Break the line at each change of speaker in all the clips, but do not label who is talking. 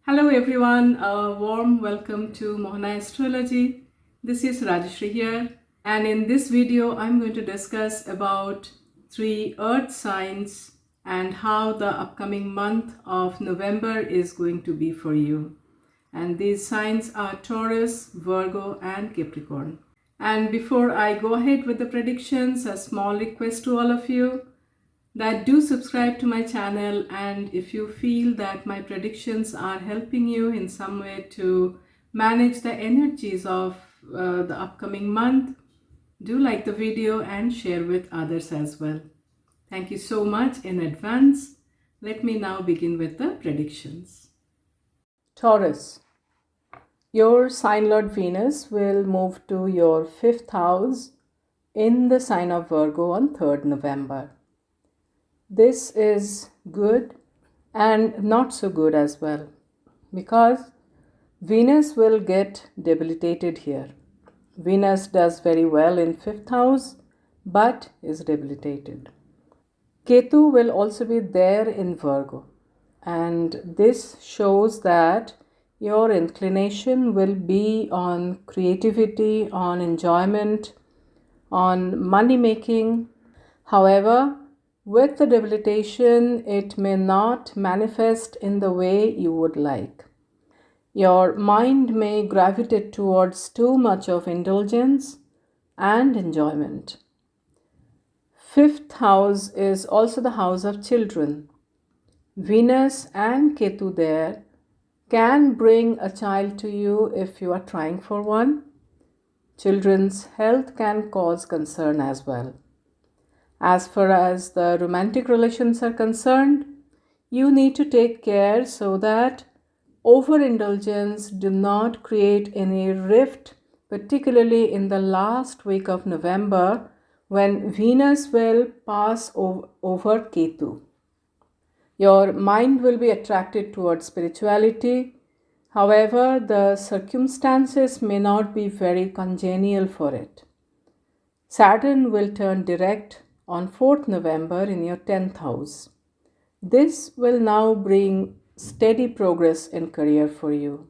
Hello everyone, a warm welcome to Mohana Astrology. This is Rajeshri here, and in this video I'm going to discuss about 3 earth signs and how the upcoming month of November is going to be for you. And these signs are Taurus, Virgo and Capricorn. And before I go ahead with the predictions, a small request to all of you that do subscribe to my channel, and if you feel that my predictions are helping you in some way to manage the energies of the upcoming month, do like the video and share with others as well. Thank you so much in advance. Let me now begin with the predictions. Taurus, your sign lord Venus will move to your 5th house in the sign of Virgo on 3rd November. This is good and not so good as well, because Venus will get debilitated here. Venus does very well in 5th house but is debilitated. Ketu will also be there in Virgo, and this shows that your inclination will be on creativity, on enjoyment, on money making. However, with the debilitation, it may not manifest in the way you would like. Your mind may gravitate towards too much of indulgence and enjoyment. 5th house is also the house of children. Venus and Ketu there can bring a child to you if you are trying for one. Children's health can cause concern as well. As far as the romantic relations are concerned, you need to take care so that overindulgence do not create any rift, particularly in the last week of November when Venus will pass over Ketu. Your mind will be attracted towards spirituality. However, the circumstances may not be very congenial for it. Saturn will turn direct on 4th November in your 10th house. This will now bring steady progress in career for you.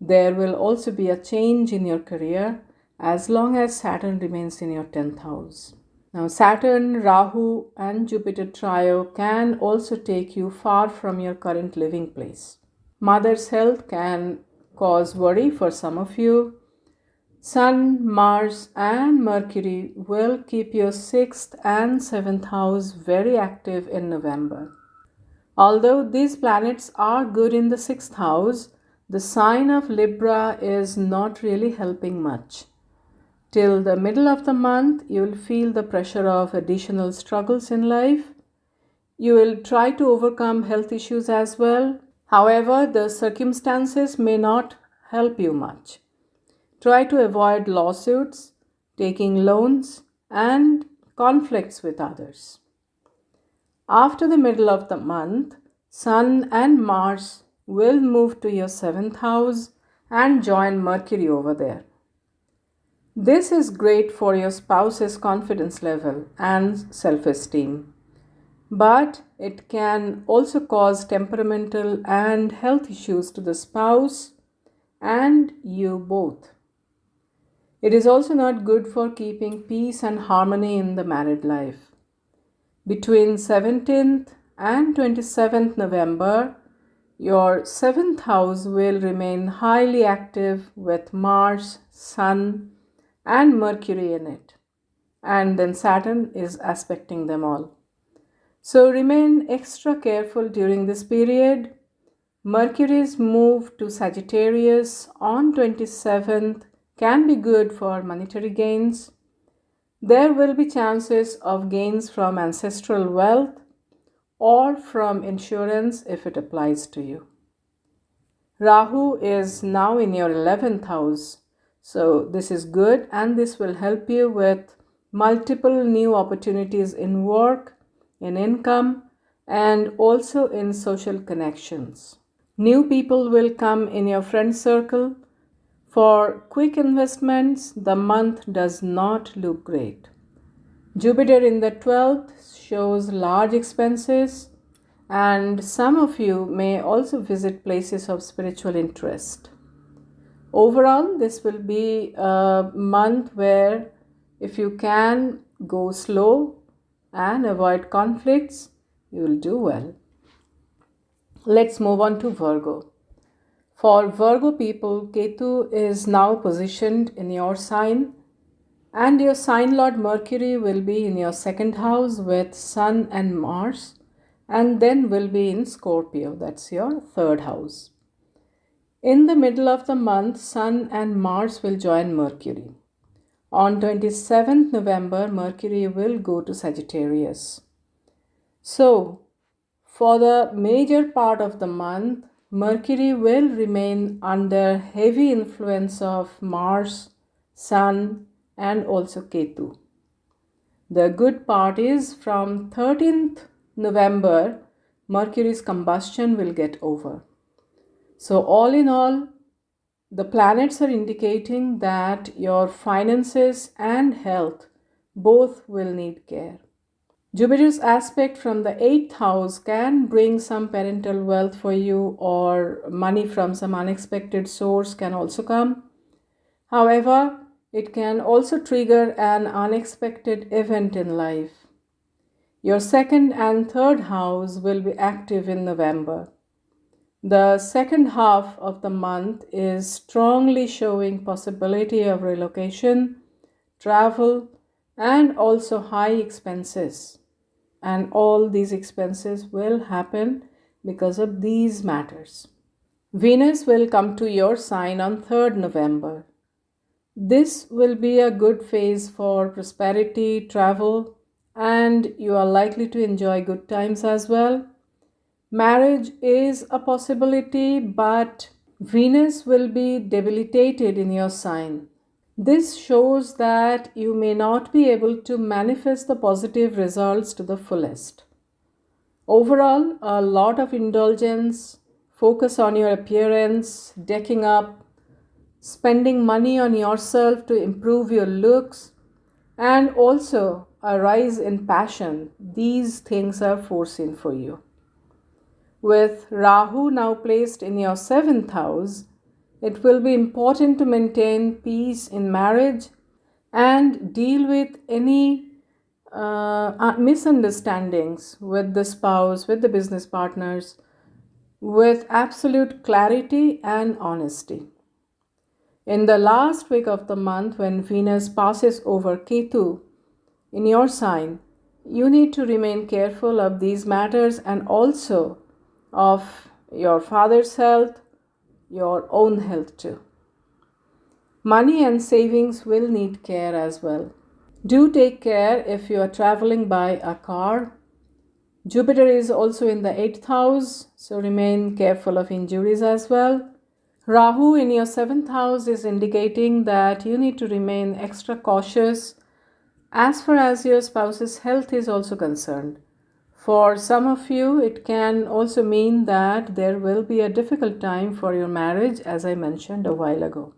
There will also be a change in your career as long as Saturn remains in your 10th house. Now, Saturn, Rahu and Jupiter trio can also take you far from your current living place. Mother's health can cause worry for some of you. Sun, Mars and Mercury will keep your 6th and 7th house very active in November. Although these planets are good in the 6th house, the sign of Libra is not really helping much. Till the middle of the month, you will feel the pressure of additional struggles in life. You will try to overcome health issues as well. However, the circumstances may not help you much. Try to avoid lawsuits, taking loans, and conflicts with others. After the middle of the month, Sun and Mars will move to your 7th house and join Mercury over there. This is great for your spouse's confidence level and self-esteem, but it can also cause temperamental and health issues to the spouse and you both. It is also not good for keeping peace and harmony in the married life. Between 17th and 27th November, your 7th house will remain highly active with Mars, Sun and Mercury in it. And then Saturn is aspecting them all. So remain extra careful during this period. Mercury's move to Sagittarius on 27th can be good for monetary gains. There will be chances of gains from ancestral wealth or from insurance if it applies to you. Rahu is now in your 11th house, so this is good and this will help you with multiple new opportunities in work, in income, and also in social connections. New people will come in your friend circle. For quick investments, the month does not look great. Jupiter in the 12th shows large expenses and some of you may also visit places of spiritual interest. Overall, this will be a month where if you can go slow and avoid conflicts, you will do well. Let's move on to Virgo. For Virgo people, Ketu is now positioned in your sign, and your sign lord Mercury will be in your second house with Sun and Mars, and then will be in Scorpio, that's your third house. In the middle of the month, Sun and Mars will join Mercury. On 27th November, Mercury will go to Sagittarius. So, for the major part of the month, Mercury will remain under heavy influence of Mars, Sun, and also Ketu. The good part is from 13th November, Mercury's combustion will get over. So, all in all, the planets are indicating that your finances and health both will need care. Jupiter's aspect from the 8th house can bring some parental wealth for you, or money from some unexpected source can also come. However, it can also trigger an unexpected event in life. Your second and third house will be active in November. The second half of the month is strongly showing possibility of relocation, travel, and also high expenses. And all these expenses will happen because of these matters. Venus will come to your sign on 3rd November. This will be a good phase for prosperity, travel, and you are likely to enjoy good times as well. Marriage is a possibility, but Venus will be debilitated in your sign. This shows that you may not be able to manifest the positive results to the fullest. Overall, a lot of indulgence, focus on your appearance, decking up, spending money on yourself to improve your looks, and also a rise in passion. These things are foreseen for you. With Rahu now placed in your 7th house, it will be important to maintain peace in marriage and deal with any misunderstandings with the spouse, with the business partners, with absolute clarity and honesty. In the last week of the month, when Venus passes over Ketu in your sign, you need to remain careful of these matters and also of your father's health, your own health too. Money and savings will need care as well. Do take care if you are traveling by a car. Jupiter is also in the 8th house, so remain careful of injuries as well. Rahu in your 7th house is indicating that you need to remain extra cautious as far as your spouse's health is also concerned. For some of you, it can also mean that there will be a difficult time for your marriage, as I mentioned a while ago.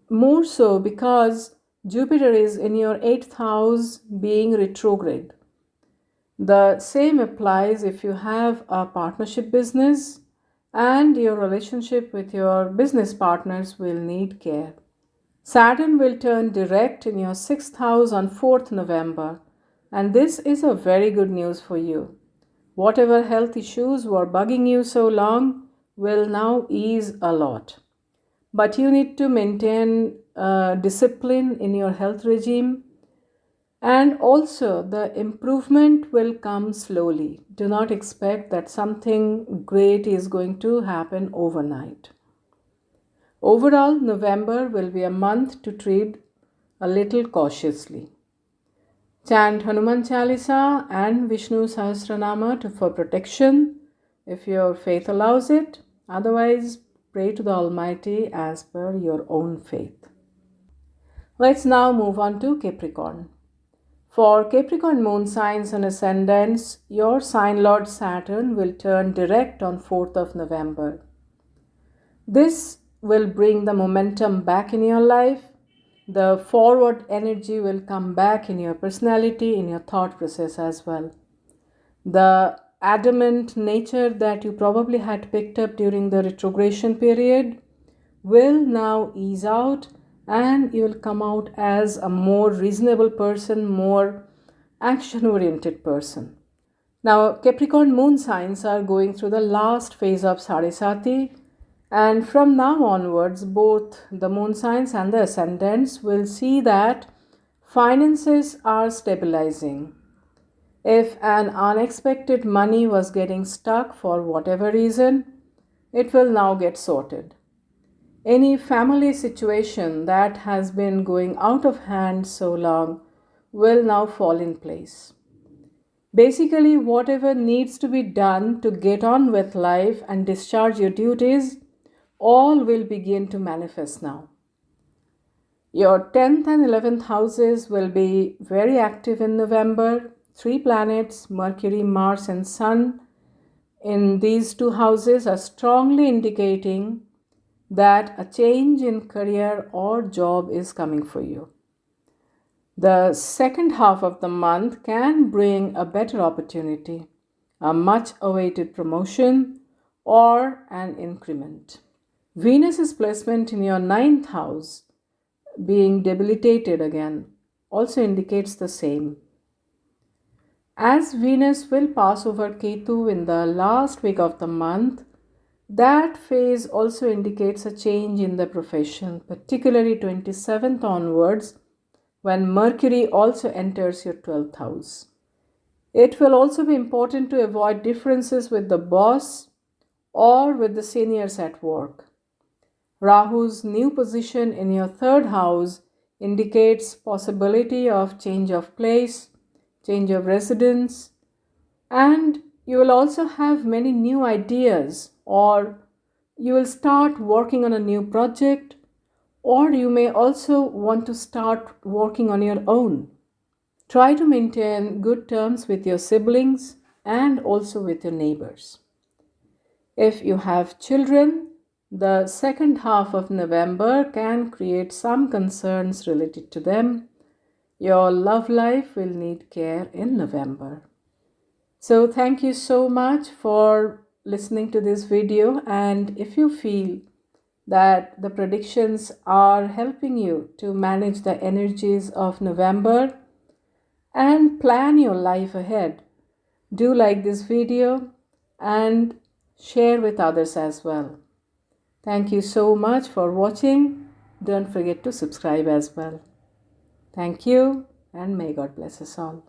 More so because Jupiter is in your 8th house being retrograde. The same applies if you have a partnership business, and your relationship with your business partners will need care. Saturn will turn direct in your 6th house on 4th November, and this is a very good news for you. Whatever health issues were bugging you so long will now ease a lot. But you need to maintain discipline in your health regime, and also the improvement will come slowly. Do not expect that something great is going to happen overnight. Overall, November will be a month to treat a little cautiously. Chant Hanuman Chalisa and Vishnu Sahasranama for protection if your faith allows it. Otherwise, pray to the Almighty as per your own faith. Let's now move on to Capricorn. For Capricorn moon signs and ascendants, your sign lord Saturn will turn direct on 4th of November. This will bring the momentum back in your life. The forward energy will come back in your personality, in your thought process as well. The adamant nature that you probably had picked up during the retrogression period will now ease out, and you will come out as a more reasonable person, more action oriented person. Now, Capricorn moon signs are going through the last phase of Sarisati, and from now onwards, both the moon signs and the ascendants will see that finances are stabilizing. If an unexpected money was getting stuck for whatever reason, it will now get sorted. Any family situation that has been going out of hand so long will now fall in place. Basically, whatever needs to be done to get on with life and discharge your duties, all will begin to manifest now. Your 10th and 11th houses will be very active in November. 3 planets, Mercury, Mars, and Sun, in these 2 houses are strongly indicating that a change in career or job is coming for you. The second half of the month can bring a better opportunity, a much awaited promotion, or an increment. Venus's placement in your 9th house, being debilitated again, also indicates the same. As Venus will pass over Ketu in the last week of the month, that phase also indicates a change in the profession, particularly 27th onwards, when Mercury also enters your 12th house. It will also be important to avoid differences with the boss or with the seniors at work. Rahu's new position in your 3rd house indicates possibility of change of place, change of residence, and you will also have many new ideas, or you will start working on a new project, or you may also want to start working on your own. Try to maintain good terms with your siblings and also with your neighbors. If you have children, the second half of November can create some concerns related to them. Your love life will need care in November. So thank you so much for listening to this video, and if you feel that the predictions are helping you to manage the energies of November and plan your life ahead, do like this video and share with others as well. Thank you so much for watching. Don't forget to subscribe as well. Thank you, and may God bless us all.